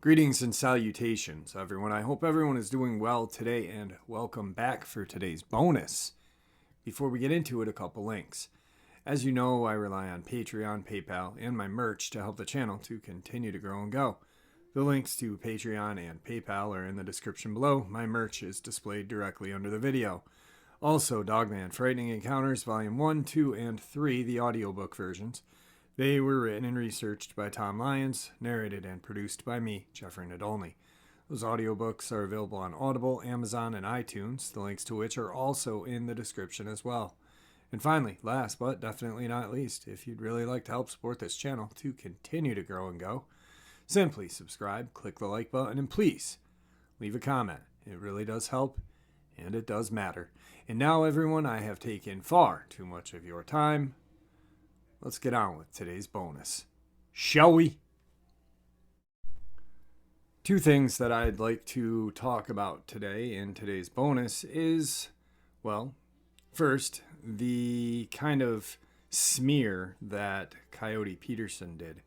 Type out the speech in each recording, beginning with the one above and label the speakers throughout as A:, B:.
A: Greetings and salutations, everyone. I hope everyone is doing well today, and welcome back for today's bonus. Before we get into it, a couple links. As you know, I rely on Patreon, PayPal, and my merch to help the channel to continue to grow and go. The links to Patreon and PayPal are in the description below. My merch is displayed directly under the video. Also, Dogman, Frightening Encounters, Volume 1, 2, and 3, the audiobook versions. They were written and researched by Tom Lyons, narrated and produced by me, Jeffrey Nadolny. Those audiobooks are available on Audible, Amazon, and iTunes, the links to which are also in the description as well. And finally, last but definitely not least, if you'd really like to help support this channel to continue to grow and go, simply subscribe, click the like button, and please leave a comment. It really does help, and it does matter. And now, everyone, I have taken far too much of your time. Let's get on with today's bonus, shall we? Two things that I'd like to talk about today in today's bonus is, well, first, the kind of smear that Coyote Peterson did.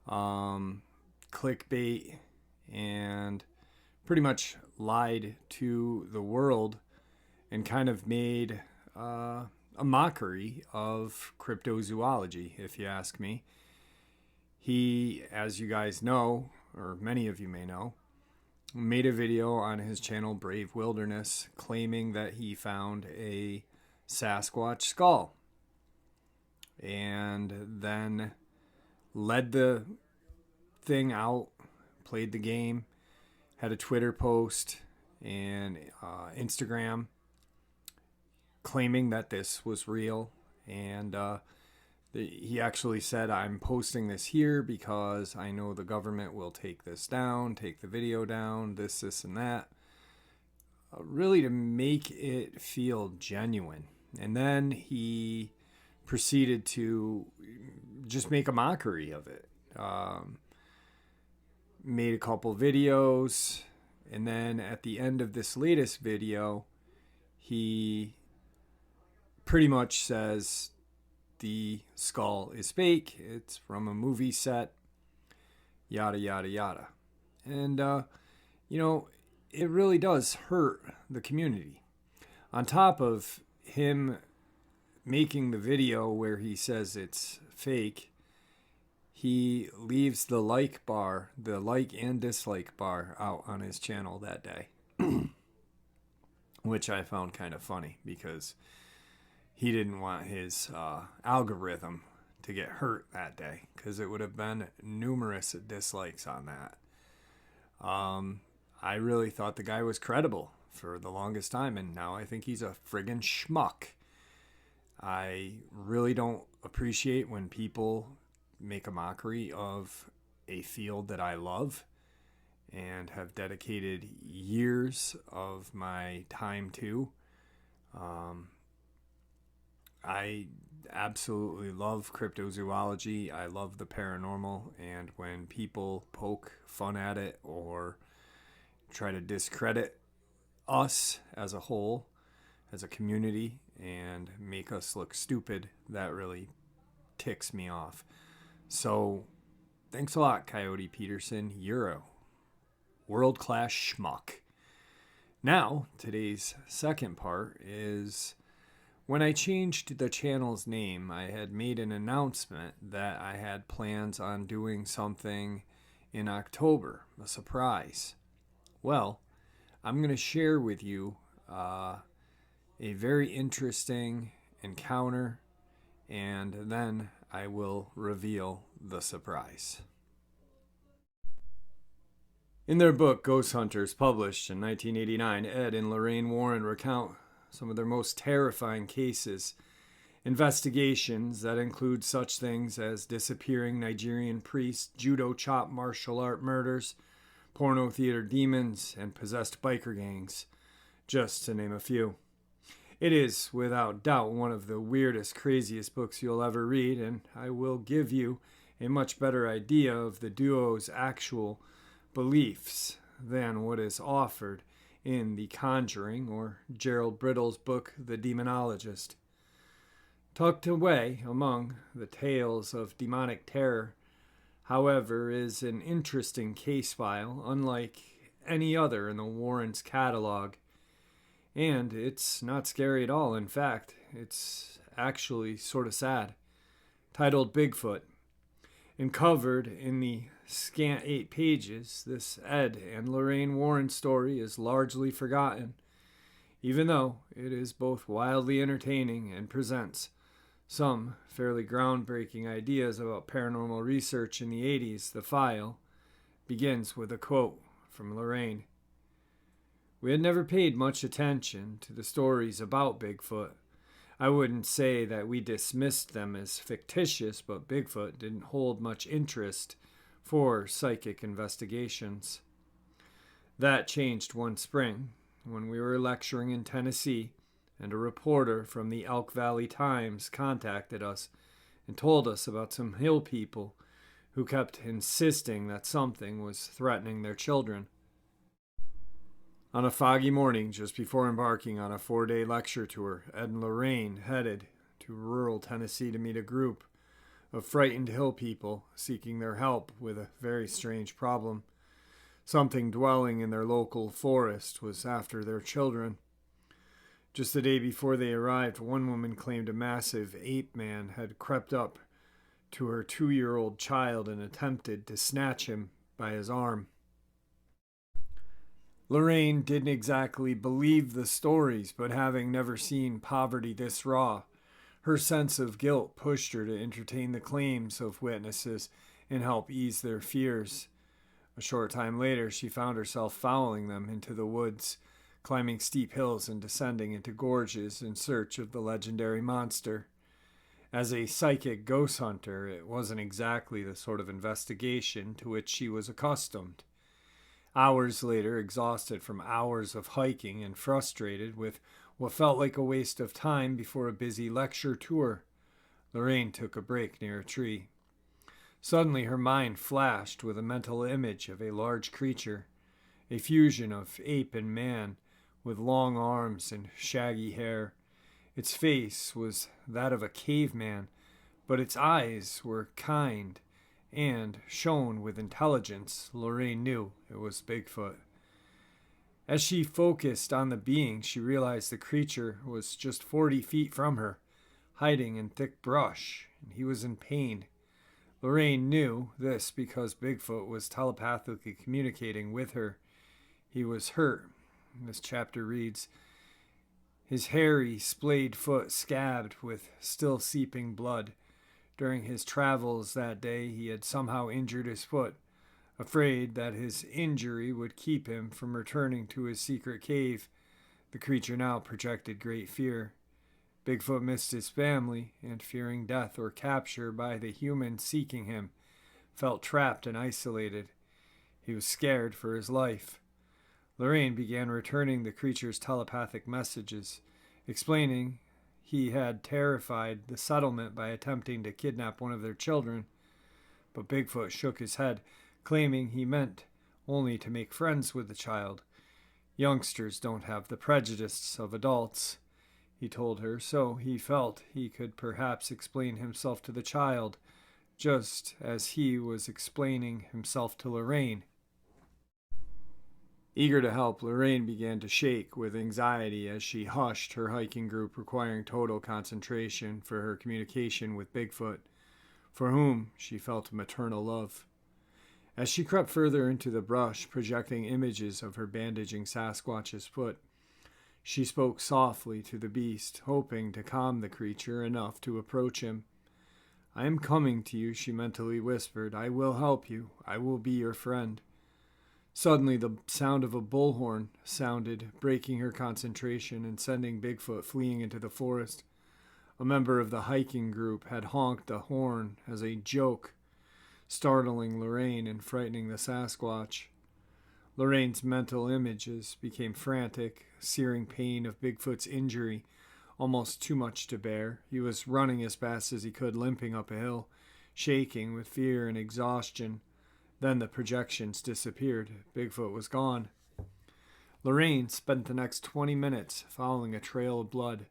A: Clickbait, and pretty much lied to the world and kind of made a mockery of cryptozoology, if you ask me. He, as you guys know, or many of you may know, made a video on his channel Brave Wilderness claiming that he found a Sasquatch skull, and then led the thing out, played the game, had a Twitter post and Instagram claiming that this was real. And he actually said, I'm posting this here because I know the government will take this down, take the video down, this, and that. Really to make it feel genuine. And then he proceeded to just make a mockery of it. Made a couple videos, and then at the end of this latest video, he pretty much says the skull is fake, it's from a movie set, yada yada yada. And it really does hurt the community. On top of him making the video where he says it's fake, he leaves the like and dislike bar out on his channel that day, which I found kind of funny because he didn't want his algorithm to get hurt that day, because it would have been numerous dislikes on that. I really thought the guy was credible for the longest time, and now I think he's a friggin' schmuck. I really don't appreciate when people make a mockery of a field that I love and have dedicated years of my time to. I absolutely love cryptozoology. I love the paranormal, and when people poke fun at it or try to discredit us as a whole, as a community, and make us look stupid, that really ticks me off. So, thanks a lot, Coyote Peterson. You're a world-class schmuck. Now, today's second part is, when I changed the channel's name, I had made an announcement that I had plans on doing something in October, a surprise. Well, I'm going to share with you a very interesting encounter, and then I will reveal the surprise. In their book, Ghost Hunters, published in 1989, Ed and Lorraine Warren recount some of their most terrifying cases, investigations that include such things as disappearing Nigerian priests, judo chop martial art murders, porno theater demons, and possessed biker gangs, just to name a few. It is, without doubt, one of the weirdest, craziest books you'll ever read, and I will give you a much better idea of the duo's actual beliefs than what is offered in The Conjuring or Gerald Brittle's book, The Demonologist. Tucked away among the tales of demonic terror, however, is an interesting case file, unlike any other in the Warrens' catalog. And it's not scary at all. In fact, it's actually sort of sad. Titled Bigfoot. And covered in the scant 8 pages, this Ed and Lorraine Warren story is largely forgotten, even though it is both wildly entertaining and presents some fairly groundbreaking ideas about paranormal research in the 80s. The file begins with a quote from Lorraine. We had never paid much attention to the stories about Bigfoot. I wouldn't say that we dismissed them as fictitious, but Bigfoot didn't hold much interest for psychic investigations. That changed one spring when we were lecturing in Tennessee, and a reporter from the Elk Valley Times contacted us and told us about some hill people who kept insisting that something was threatening their children. On a foggy morning just before embarking on a 4-day lecture tour, Ed and Lorraine headed to rural Tennessee to meet a group of frightened hill people seeking their help with a very strange problem. Something dwelling in their local forest was after their children. Just the day before they arrived, one woman claimed a massive ape man had crept up to her 2-year-old child and attempted to snatch him by his arm. Lorraine didn't exactly believe the stories, but having never seen poverty this raw, her sense of guilt pushed her to entertain the claims of witnesses and help ease their fears. A short time later, she found herself following them into the woods, climbing steep hills and descending into gorges in search of the legendary monster. As a psychic ghost hunter, it wasn't exactly the sort of investigation to which she was accustomed. Hours later, exhausted from hours of hiking and frustrated with what felt like a waste of time before a busy lecture tour, Lorraine took a break near a tree. Suddenly her mind flashed with a mental image of a large creature, a fusion of ape and man, with long arms and shaggy hair. Its face was that of a caveman, but its eyes were kind and shone with intelligence. Lorraine knew it was Bigfoot. As she focused on the being, she realized the creature was just 40 feet from her, hiding in thick brush, and he was in pain. Lorraine knew this because Bigfoot was telepathically communicating with her. He was hurt. This chapter reads, his hairy, splayed foot scabbed with still seeping blood. During his travels that day, he had somehow injured his foot. Afraid that his injury would keep him from returning to his secret cave, the creature now projected great fear. Bigfoot missed his family, and fearing death or capture by the humans seeking him, felt trapped and isolated. He was scared for his life. Lorraine began returning the creature's telepathic messages, explaining he had terrified the settlement by attempting to kidnap one of their children. But Bigfoot shook his head, claiming he meant only to make friends with the child. Youngsters don't have the prejudices of adults, he told her, so he felt he could perhaps explain himself to the child, just as he was explaining himself to Lorraine. Eager to help, Lorraine began to shake with anxiety as she hushed her hiking group, requiring total concentration for her communication with Bigfoot, for whom she felt maternal love. As she crept further into the brush, projecting images of her bandaging Sasquatch's foot, she spoke softly to the beast, hoping to calm the creature enough to approach him. I am coming to you, she mentally whispered. I will help you. I will be your friend. Suddenly, the sound of a bullhorn sounded, breaking her concentration and sending Bigfoot fleeing into the forest. A member of the hiking group had honked the horn as a joke, startling Lorraine and frightening the Sasquatch. Lorraine's mental images became frantic, searing pain of Bigfoot's injury, almost too much to bear. He was running as fast as he could, limping up a hill, shaking with fear and exhaustion. Then the projections disappeared. Bigfoot was gone. Lorraine spent the next 20 minutes following a trail of blood.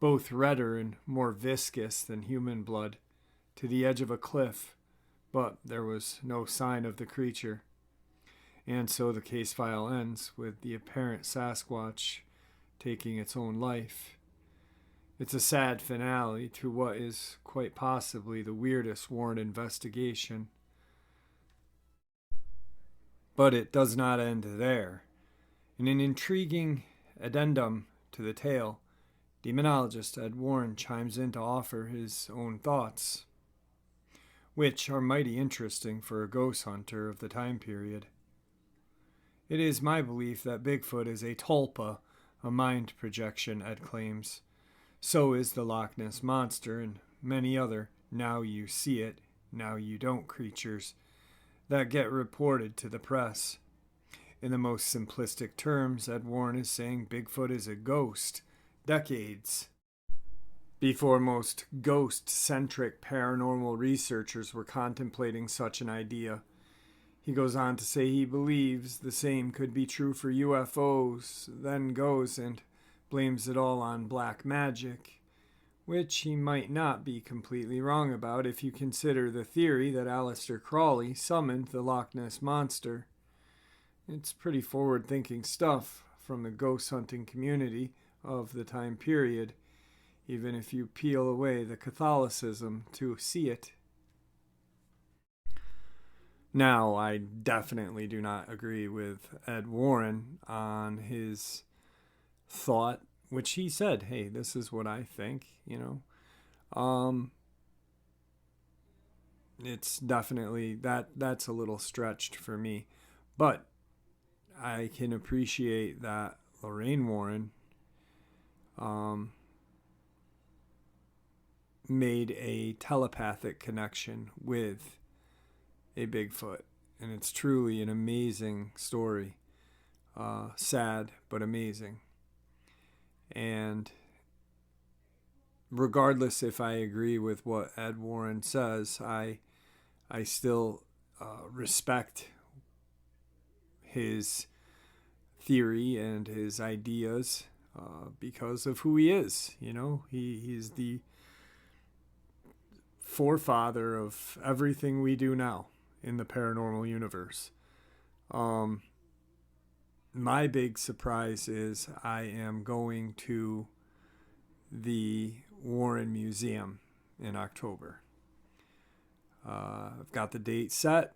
A: both redder and more viscous than human blood, to the edge of a cliff, but there was no sign of the creature. And so the case file ends with the apparent Sasquatch taking its own life. It's a sad finale to what is quite possibly the weirdest Warren investigation. But it does not end there. In an intriguing addendum to the tale, demonologist Ed Warren chimes in to offer his own thoughts, which are mighty interesting for a ghost hunter of the time period. It is my belief that Bigfoot is a tulpa, a mind projection, Ed claims. So is the Loch Ness Monster and many other now you see it, now you don't creatures that get reported to the press. In the most simplistic terms, Ed Warren is saying Bigfoot is a ghost decades before most ghost-centric paranormal researchers were contemplating such an idea. He goes on to say he believes the same could be true for UFOs, then goes and blames it all on black magic, which he might not be completely wrong about if you consider the theory that Aleister Crowley summoned the Loch Ness Monster. It's pretty forward-thinking stuff from the ghost hunting community of the time period, even if you peel away the Catholicism to see it. Now, I definitely do not agree with Ed Warren on his thought, which he said, hey, this is what I think, It's definitely, that's a little stretched for me. But I can appreciate that Lorraine Warren made a telepathic connection with a Bigfoot, and it's truly an amazing story. Sad but amazing. And regardless if I agree with what Ed Warren says, I still respect his theory and his ideas because of who he is. He's the forefather of everything we do now in the paranormal universe. My big surprise is I am going to the Warren Museum in October. I've got the date set,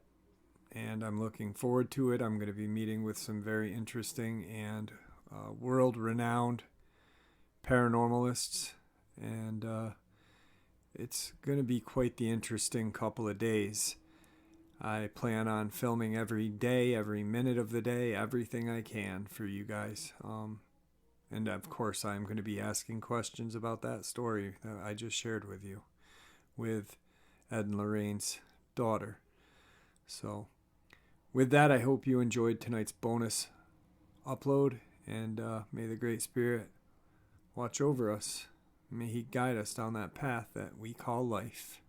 A: and I'm looking forward to it. I'm going to be meeting with some very interesting and world-renowned paranormalists, and it's going to be quite the interesting couple of days. I plan on filming every day, every minute of the day, everything I can for you guys. And of course, I'm going to be asking questions about that story that I just shared with you with Ed and Lorraine's daughter. So with that, I hope you enjoyed tonight's bonus upload, and may the Great Spirit watch over us. May he guide us down that path that we call life.